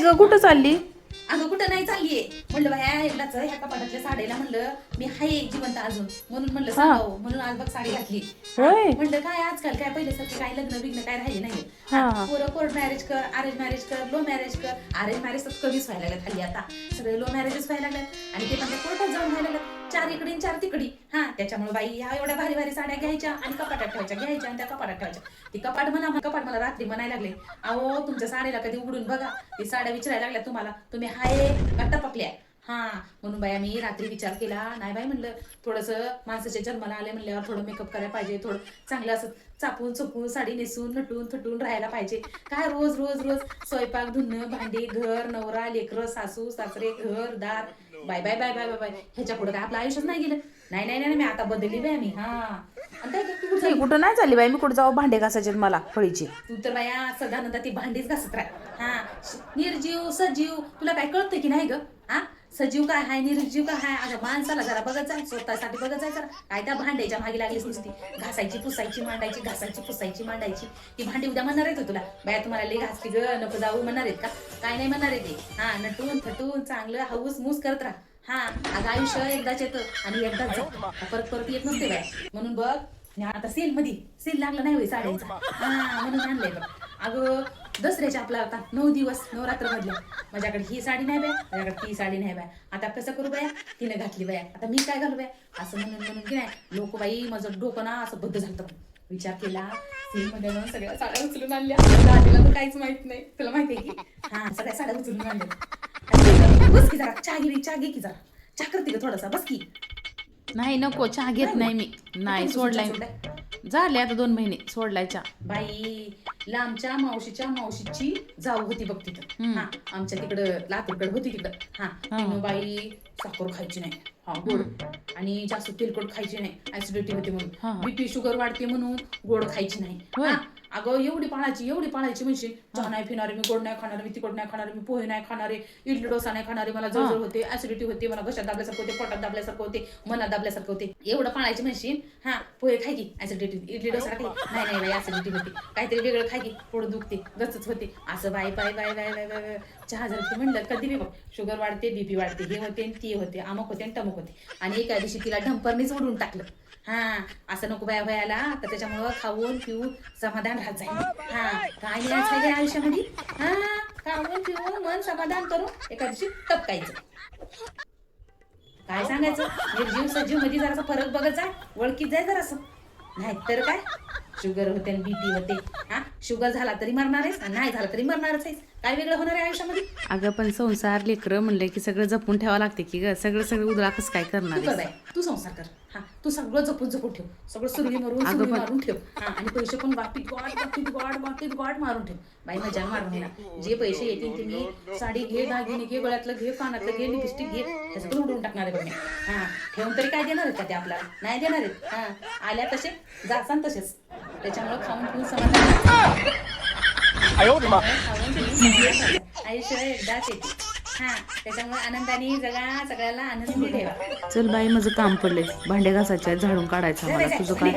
ग कुठं चालली? अगं कुठं नाही चाललीये. म्हणलं बाया एकदाच ह्या कपाटातल्या साडीला म्हणलं मी हाय जिवंत अजून म्हणून म्हणलं सांगावं म्हणून आज बघ साडी घातली. होय. म्हणलं काय आजकाल काय पहिल्यासारखं काय लग्न बिग्न काय राहिले नाही. हा. पोरं कोर्ट मॅरेज कर, अरेंज मॅरेज कर, लो मॅरेज कर. अरेंज मॅरेज तर कमीच व्हायला लागल्यात हल्ली आता. सगळे लो मॅरेजेस व्हायला लागल्यात आणि ते पण कोर्टात जाऊन व्हायला लागल्यात. 4 इकडे 4 तिकडी. हा त्याच्यामुळे बाई ह्या एवढ्या भारी भारी साड्या घ्यायच्या आणि कपाटात ठेवायच्या, घ्यायच्या आणि त्या कपाटात ठेवायच्या. ती कपाट कपाट मला रात्री म्हणायला लागले, अहो तुमच्या साडीला कधी उघडून बघा. ती साड्या विचारायला लागल्या तुम्हाला तुम्ही हाय का टपकल्या. हा म्हणून बाई मी रात्री विचार केला नाही बाई म्हणलं थोडंसं माणसाच्या जन्माला आले म्हणल्यावर थोडं मेकअप करायला पाहिजे, थोडं चांगलं असं चापून चुपून साडी नेसून नटून थटून राहायला पाहिजे. काय रोज रोज रोज स्वयंपाक धुणं भांडी घर नवरा लेकरं सासू सासरे घर दार bye bye bye bye bye bye ह्याच्या पुढे काय आपलं आयुष्यच नाही गेलं. नाही नाही नाही मी आता बदलली बाय मी. हा मी कुठं नाही चालली बाई, मी कुठं जाऊ भांडे घासायचे मला फळीची. तू तर बाया सदानंदा ती भांडीच घासत राह. हा निर्जीव सजीव तुला काय कळतं की नाही ग. हा सजीव काय हाय निर्जीव काय हाय. अगं माणसाला जरा बघत जाय स्वतःसाठी बघत जाय जरा. काय त्या भांड्याच्या मागे लागलीच नुसती घासायची पुसायची मांडायची घासायची पुसायची मांडायची. ती भांडी उद्या म्हणणार आहेत तुला बाया तुम्हाला लई घासती ग नको जाऊ म्हणणार आहेत का. काय नाही म्हणणार आहे ते. हा नटून थटून चांगलं हाऊस मूस करत राहा. हा अगं आयुष्य एकदाच येतं आणि एकदाच जातं परत परत येत नसते बाय. म्हणून बघ आता सेल लागला नाही होय साड्यांचा. हा म्हणून आणलंय बघ. अगं दसऱ्याच्या आपला आता 9 दिवस नवरात्र मधल्या माझ्याकडे ही साडी नाही बाय माझ्याकडे ती साडी नाही बाय. आता कसं करू बाया तिने घातली बाया आता मी काय घालू बाया असं म्हणून म्हणून की नाही लोक बाई माझं डोकं ना असं बद्ध झालं. विचार केला सेल मध्ये सगळ्या साड्या उचलून आणल्या. दादीला तर काहीच माहित नाही तुला माहिती आहे की. हा सगळ्या साड्या उचलून आणल्या. बस की जरा चहा घे की जरा चहा करते का थोडासा बस की. नाही नको चहा घेत नाही मी. नाही सोडलाय झाले आता 2 महिने सोडलायच्या. बाई लांबच्या मावशीची जाऊ होती बघ तिथं. हा आमच्या तिकडं लातूरकडे होती तिकडं. हा तिनं बाई साखर खायची नाही. हा गोड आणि जास्त तेलकट खायची नाही ऍसिडिटी होते म्हणून बीपी शुगर वाढते म्हणून गोड खायची नाही. अगं एवढी पाळायची म्हणशील चहा नाही पिणारे मी गोड नाही खाणारे मी तिखट नाही खाणारे मी पोहे नाही खाणारे इडली डोसा नाही खाणारे मला जळजळ होते ऍसिडिटी होते मला घशात दाबल्यासारखं होते पोटात दाबल्यासारखं होते मनात दाबल्यासारखं होते. एवढं पाळायची म्हणशील हा पोहे खाय की ऍसिडिटी इडली डोसा खाय नाही बाई ऍसिडिटी होते काहीतरी वेगळं खाय की पोट दुखते गचच होते असं bye bye bye bye bye bye. चहा जर म्हणलं कधी बी बघ शुगर वाढते बीपी वाढते हे होते ती होते अमुक होते आणि टमुक होते. आणि एका दिवशी तिला ढंपरनीच उडून टाकलं. हा असं नको बाया भयाला तर त्याच्यामुळं खाऊन पिऊन समाधान राहत जाईल. हा काय नाही आयुष्यामध्ये. हा खाऊन पिऊन मन समाधान करून एका दिवशी टपकायचं. काय सांगायचं निर्जीव सजीव मध्ये जरासा फरक बघत जा ओळखीत जाय जरासं. नाहीतर काय शुगर होते आणि बीपी होते. हा शुगर झाला तरी मरणार आहेस नाही झाला तरी मरणारच आहेस. काय वेगळं होणार आहे आयुष्यामध्ये. अगं पण संसार लेकरं म्हणलं की सगळं जपून ठेवावं लागते की ग. सगळं उदळा कसं काय करणार. तू संसार कर. हा तू सगळं जपून ठेव सगळं सुरळी मारून ठेव. हा आणि पैसे पण वाटीत वाट मारून ठेव बाई मजा मारून ना. जे पैसे येतील ते मी साडी घे दागिने घे गळ्यातलं घे कानातलं घे लिपस्टिक घे ह्याचं पण उडवून टाकणार आहे बघ मी. हा ठेवून तरी काय देणार आहेत का ते आपल्याला नाही देणार आहेत. हा आल्या तसे जासान तसेच त्याच्यामुळे खाऊन पिऊन समाधान आयुष्य एकदाच येते. हा त्याच्यामुळे आनंदाने जगा सगळ्याला आनंदी ठेवा. चल बाई माझं काम पडलंय भांडे घासायचे झाडून काढायचं मला. तुझं काय